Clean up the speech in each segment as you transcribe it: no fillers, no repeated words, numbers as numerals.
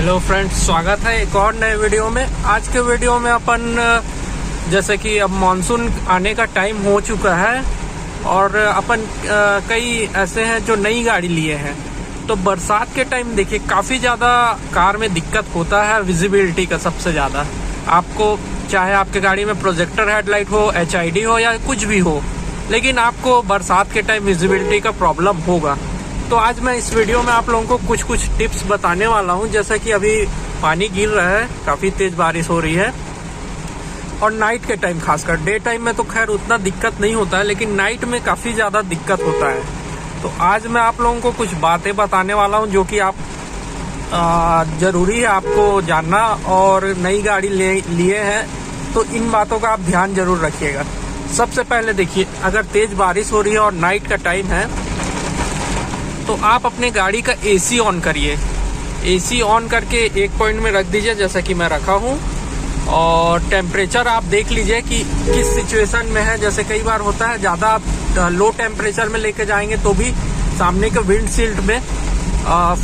Hello friends, स्वागत है एक और नए वीडियो में। आज के वीडियो में अपन जैसे कि अब मानसून आने का टाइम हो चुका है और अपन कई ऐसे हैं जो नई गाड़ी लिए हैं, तो बरसात के टाइम देखिए काफ़ी ज़्यादा कार में दिक्कत होता है विजिबिलिटी का। सबसे ज़्यादा आपको चाहे आपके गाड़ी में प्रोजेक्टर हेडलाइट हो, HID हो या कुछ भी हो, लेकिन आपको बरसात के टाइम विजिबिलिटी का प्रॉब्लम होगा। तो आज मैं इस वीडियो में आप लोगों को कुछ टिप्स बताने वाला हूं। जैसा कि अभी पानी गिर रहा है, काफ़ी तेज़ बारिश हो रही है और नाइट के टाइम खासकर, डे टाइम में तो खैर उतना दिक्कत नहीं होता है, लेकिन नाइट में काफ़ी ज़्यादा दिक्कत होता है। तो आज मैं आप लोगों को कुछ बातें बताने वाला हूं जो कि आप ज़रूरी है आपको जानना, और नई गाड़ी लिए हैं तो इन बातों का आप ध्यान ज़रूर रखिएगा। सबसे पहले देखिए, अगर तेज़ बारिश हो रही है और नाइट का टाइम है तो आप अपने गाड़ी का AC ऑन करिए। AC ऑन करके एक पॉइंट में रख दीजिए, जैसा कि मैं रखा हूँ, और टेम्परेचर आप देख लीजिए कि किस सिचुएशन में है। जैसे कई बार होता है ज़्यादा आप लो टेम्परेचर में लेके जाएंगे तो भी सामने के विंडशील्ड में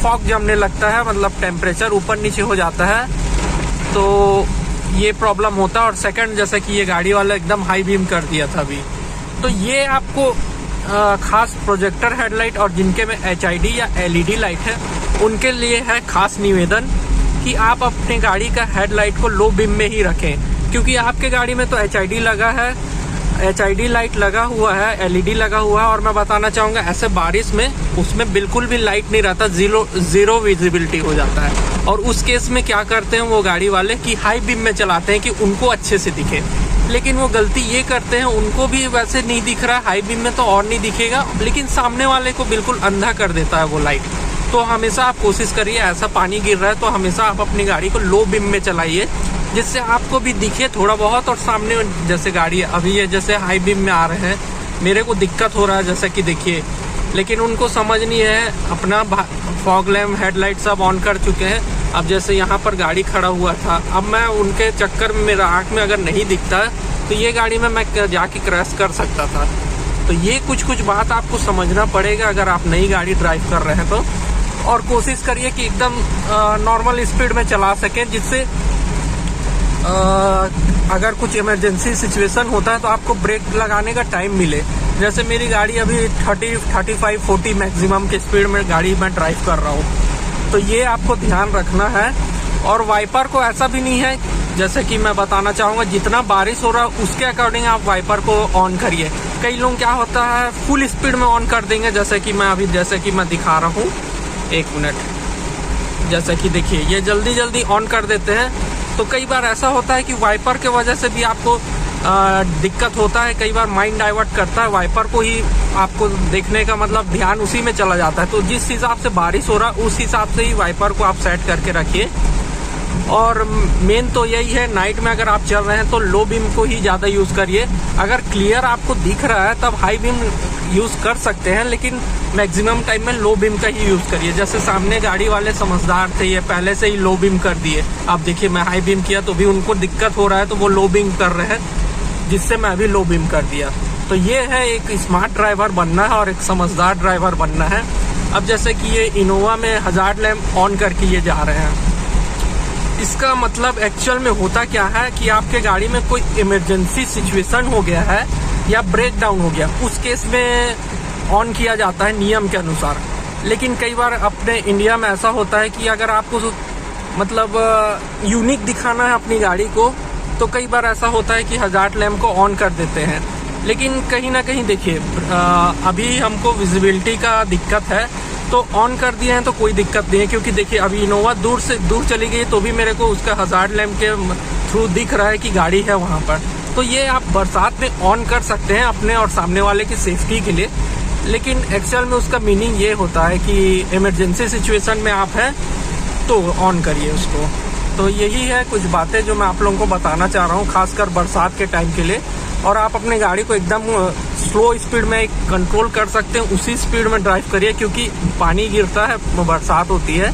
फॉग जमने लगता है, मतलब टेम्परेचर ऊपर नीचे हो जाता है, तो ये प्रॉब्लम होता है। और सेकंड, जैसे कि ये गाड़ी वाला एकदम हाई बीम कर दिया था अभी, तो ये आपको खास प्रोजेक्टर हेडलाइट और जिनके में HID या LED लाइट है उनके लिए है खास निवेदन कि आप अपने गाड़ी का हेडलाइट को लो बीम में ही रखें, क्योंकि आपके गाड़ी में तो HID लगा है, HID लाइट लगा हुआ है, LED लगा हुआ है। और मैं बताना चाहूँगा ऐसे बारिश में उसमें बिल्कुल भी लाइट नहीं रहता, ज़ीरो विजिबिलिटी हो जाता है। और उस केस में क्या करते हैं वो गाड़ी वाले कि हाई बीम में चलाते हैं कि उनको अच्छे से दिखे, लेकिन वो गलती ये करते हैं, उनको भी वैसे नहीं दिख रहा, हाई बीम में तो और नहीं दिखेगा, लेकिन सामने वाले को बिल्कुल अंधा कर देता है वो लाइट। तो हमेशा आप कोशिश करिए, ऐसा पानी गिर रहा है तो हमेशा आप अपनी गाड़ी को लो बीम में चलाइए, जिससे आपको भी दिखे थोड़ा बहुत। और सामने जैसे गाड़ी अभी ये जैसे हाई बीम में आ रहे हैं, मेरे को दिक्कत हो रहा है जैसे कि देखिए, लेकिन उनको समझ नहीं है, अपना फॉग लैम्प हेडलाइट सब ऑन कर चुके हैं। अब जैसे यहाँ पर गाड़ी खड़ा हुआ था, अब मैं उनके चक्कर में मेरा आँख में अगर नहीं दिखता तो ये गाड़ी में मैं जाके क्रैश कर सकता था। तो ये कुछ बात आपको समझना पड़ेगा अगर आप नई गाड़ी ड्राइव कर रहे हैं तो। और कोशिश करिए कि एकदम नॉर्मल स्पीड में चला सकें, जिससे अगर कुछ इमरजेंसी सिचुएशन होता है तो आपको ब्रेक लगाने का टाइम मिले। जैसे मेरी गाड़ी अभी 35-40 मैक्सिमम की स्पीड में गाड़ी मैं ड्राइव कर रहा हूँ, तो ये आपको ध्यान रखना है। और वाइपर को ऐसा भी नहीं है, जैसे कि मैं बताना चाहूँगा जितना बारिश हो रहा है उसके अकॉर्डिंग आप वाइपर को ऑन करिए। कई लोग क्या होता है फुल स्पीड में ऑन कर देंगे, जैसे कि मैं दिखा रहा हूँ, एक मिनट। जैसे कि देखिए ये जल्दी ऑन कर देते हैं, तो कई बार ऐसा होता है कि वाइपर के वजह से भी आपको दिक्कत होता है। कई बार माइंड डाइवर्ट करता है, वाइपर को ही आपको देखने का मतलब ध्यान उसी में चला जाता है। तो जिस हिसाब से बारिश हो रहा है उस हिसाब से ही वाइपर को आप सेट करके रखिए। और मेन तो यही है, नाइट में अगर आप चल रहे हैं तो लो बीम को ही ज़्यादा यूज़ करिए। अगर क्लियर आपको दिख रहा है तब हाई बीम यूज़ कर सकते हैं, लेकिन मैक्सिमम टाइम में लो बीम का ही यूज़ करिए। जैसे सामने गाड़ी वाले समझदार थे, ये पहले से ही लो बीम कर दिए। अब देखिए मैं हाई बीम किया तो भी उनको दिक्कत हो रहा है, तो वो लो बीम कर रहे हैं, जिससे मैं भी लो बीम कर दिया। तो ये है, एक स्मार्ट ड्राइवर बनना है और एक समझदार ड्राइवर बनना है। अब जैसे कि ये इनोवा में हजार्ड लैम्प ऑन करके ये जा रहे हैं, इसका मतलब एक्चुअल में होता क्या है कि आपके गाड़ी में कोई इमरजेंसी सिचुएशन हो गया है या ब्रेक डाउन हो गया, उस केस में ऑन किया जाता है नियम के अनुसार। लेकिन कई बार अपने इंडिया में ऐसा होता है कि अगर आपको मतलब यूनिक दिखाना है अपनी गाड़ी को, तो कई बार ऐसा होता है कि हजार्ड लैम्प को ऑन कर देते हैं। लेकिन कहीं ना कहीं देखिए अभी हमको विजिबिलिटी का दिक्कत है, तो ऑन कर दिए हैं तो कोई दिक्कत नहीं है, क्योंकि देखिए अभी इनोवा दूर से दूर चली गई तो भी मेरे को उसका हजार्ड लैम्प के थ्रू दिख रहा है कि गाड़ी है वहाँ पर। तो ये आप बरसात में ऑन कर सकते हैं अपने और सामने वाले की सेफ्टी के लिए, लेकिन एक्चुअल में उसका मीनिंग ये होता है कि इमरजेंसी सिचुएशन में आप हैं तो ऑन करिए उसको। तो यही है कुछ बातें जो मैं आप लोगों को बताना चाह रहा हूँ, खासकर बरसात के टाइम के लिए। और आप अपने गाड़ी को एकदम स्लो स्पीड में कंट्रोल कर सकते हैं, उसी स्पीड में ड्राइव करिए, क्योंकि पानी गिरता है, बरसात होती है,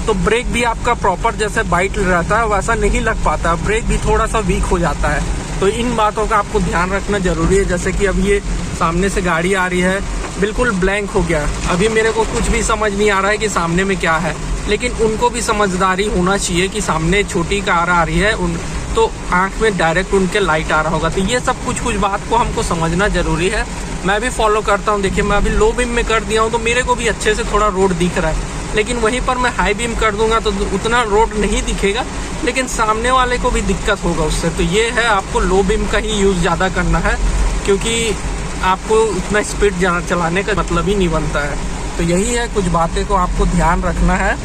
तो ब्रेक भी आपका प्रॉपर जैसे बाइट रहता है वैसा नहीं लग पाता, ब्रेक भी थोड़ा सा वीक हो जाता है। तो इन बातों का आपको ध्यान रखना जरूरी है। जैसे कि अब ये सामने से गाड़ी आ रही है, बिल्कुल ब्लैंक हो गया। अभी मेरे को कुछ भी समझ नहीं आ रहा है कि सामने में क्या है, लेकिन उनको भी समझदारी होना चाहिए कि सामने छोटी कार आ रही है, उन तो आंख में डायरेक्ट उनके लाइट आ रहा होगा। तो ये सब कुछ बात को हमको समझना जरूरी है। मैं भी फॉलो करता हूँ। देखिए मैं अभी लो बीम में कर दिया हूँ तो मेरे को भी अच्छे से थोड़ा रोड दिख रहा है, लेकिन वहीं पर मैं हाई बीम कर दूंगा तो उतना रोड नहीं दिखेगा, लेकिन सामने वाले को भी दिक्कत होगा उससे। तो ये है, आपको लो बीम का ही यूज़ ज़्यादा करना है, क्योंकि आपको उतना स्पीड चलाने का मतलब ही नहीं बनता है। तो यही है, कुछ बातें को आपको ध्यान रखना है।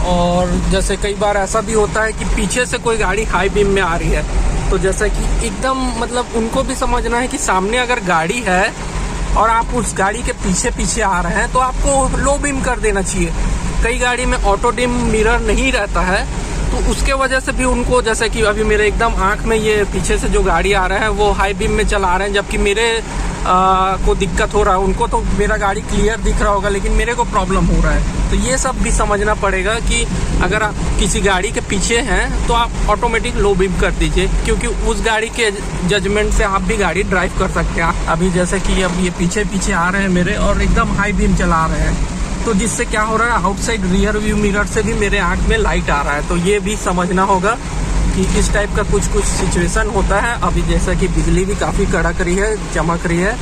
और जैसे कई बार ऐसा भी होता है कि पीछे से कोई गाड़ी हाई बीम में आ रही है, तो जैसा कि एकदम मतलब उनको भी समझना है कि सामने अगर गाड़ी है और आप उस गाड़ी के पीछे पीछे आ रहे हैं तो आपको लो बीम कर देना चाहिए। कई गाड़ी में ऑटो डिम मिरर नहीं रहता है, तो उसके वजह से भी उनको, जैसे कि अभी मेरे एकदम आंख में ये पीछे से जो गाड़ी आ रहा है वो हाई बीम में चला रहे हैं, जबकि मेरे को दिक्कत हो रहा है। उनको तो मेरा गाड़ी क्लियर दिख रहा होगा, लेकिन मेरे को प्रॉब्लम हो रहा है। तो ये सब भी समझना पड़ेगा कि अगर आप किसी गाड़ी के पीछे हैं तो आप ऑटोमेटिक लो बीम कर दीजिए, क्योंकि उस गाड़ी के जजमेंट से आप भी गाड़ी ड्राइव कर सकते हैं। अभी जैसे कि अब ये पीछे पीछे आ रहे हैं मेरे और एकदम हाई बीम चला रहे हैं, तो जिससे क्या हो रहा है, आउटसाइड रियर व्यू मिरर से भी मेरे आंख में लाइट आ रहा है। तो ये भी समझना होगा कि इस टाइप का कुछ सिचुएशन होता है। अभी जैसा कि बिजली भी काफ़ी कड़क रही है, चमक रही है,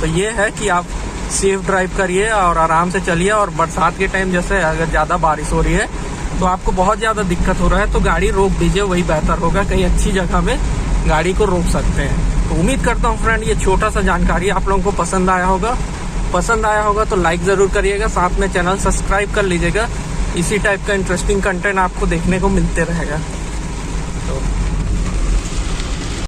तो ये है कि आप सेफ ड्राइव करिए और आराम से चलिए। और बरसात के टाइम जैसे अगर ज़्यादा बारिश हो रही है तो आपको बहुत ज़्यादा दिक्कत हो रहा है, तो गाड़ी रोक दीजिए, वही बेहतर होगा। कहीं अच्छी जगह में गाड़ी को रोक सकते हैं। तो उम्मीद करता हूँ फ्रेंड, ये छोटा सा जानकारी आप लोगों को पसंद आया होगा। पसंद आया होगा तो लाइक ज़रूर करिएगा, साथ में चैनल सब्सक्राइब कर लीजिएगा। इसी टाइप का इंटरेस्टिंग कंटेंट आपको देखने को मिलते रहेगा।